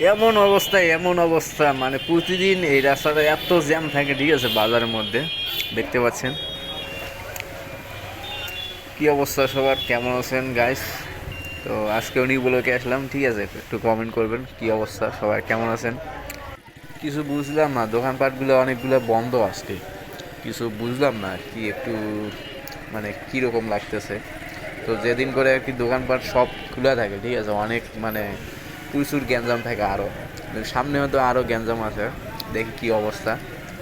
এমন অবস্থা মানে প্রতিদিন এই রাস্তাটা এত জ্যাম থাকে, ঠিক আছে, বাজারের মধ্যে দেখতে পাচ্ছেন কি অবস্থা সবার। কেমন আছেন গাইস? তো আজকে উনি বলে আসলাম, ঠিক আছে, একটু কমেন্ট করবেন কি অবস্থা সবাই, কেমন আছেন। কিছু বুঝলাম না, দোকানপাটগুলো অনেকগুলো বন্ধ আজকে, কিছু বুঝলাম না কি একটু মানে কীরকম লাগতেছে। তো যেদিন করে আর কি দোকানপাট সব খোলা থাকে, ঠিক আছে, অনেক মানে প্রচুর গ্যাঞ্জাম থাকে আরও, সামনে হয়তো আরও গ্যাঞ্জাম আছে, দেখি কি অবস্থা।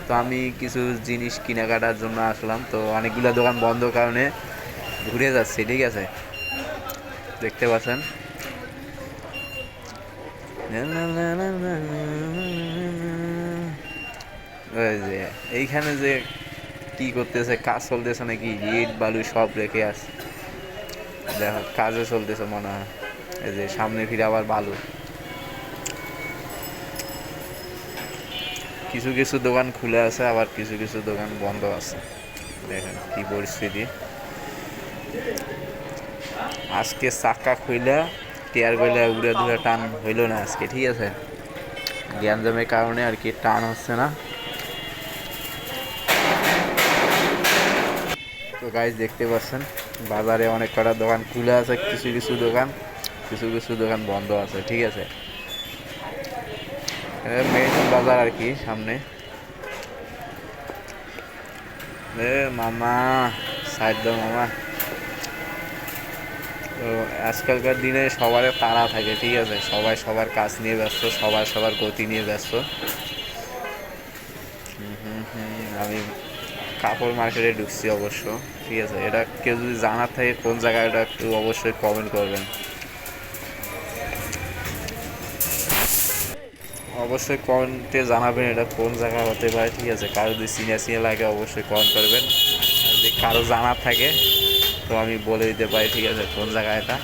তো আমি কিছু জিনিস কেনাকাটার জন্য আসলাম, তো অনেকগুলো দোকান বন্ধ কারণে ঘুরে যাচ্ছি, ঠিক আছে, দেখতে পাচ্ছেন। ওই যে এইখানে যে কি করতেছে, কাজ চলতেছে নাকি, ইট বালু সব রেখে আসছে, দেখো কাজে চলতেছে মনে হয়। এই যে সামনে ফিরে আবার বালু, কিছু কিছু দোকান খুলে আছে, আবার কিছু কিছু দোকান বন্ধ আছে, দেখেন কি পরিস্থিতি। আজকে চাক্কা খুইলা টিয়ার কইলা উড়ে ধুরে টান হইল না আজকে, ঠিক আছে, গ্যাঞ্জামের কারণে আর কি টান হচ্ছে না। তো গাইজ দেখতে পাচ্ছেন বাজারে অনেক কটা দোকান খুলে আছে, কিছু কিছু দোকান, কিছু কিছু দোকান বন্ধ আছে, ঠিক আছে, মেইন বাজার আর কি সামনে। এ মামা, সাইড দাও মামা। তো আজকালকার দিনে সবার তাড়া থাকে, ঠিক আছে, সবাই সবার কাজ নিয়ে ব্যস্ত, সবার সবার গতি নিয়ে ব্যস্ত। আমি কাপড় মার্কেটে ঢুকছি অবশ্য, ঠিক আছে, এটা কেউ যদি জানার থাকে কোন জায়গায়, এটা একটু অবশ্যই কমেন্ট করবেন, অবশ্যই কমেন্টে জানাবেন এটা কোন জায়গা হতে পারে, ঠিক আছে, কারো যদি সিনিয়র সিনিয়র লাগে অবশ্যই কমেন্ট করবেন, আর যদি কারো জানার থাকে তো আমি বলে দিতে পারি, ঠিক আছে, কোন জায়গা এটা।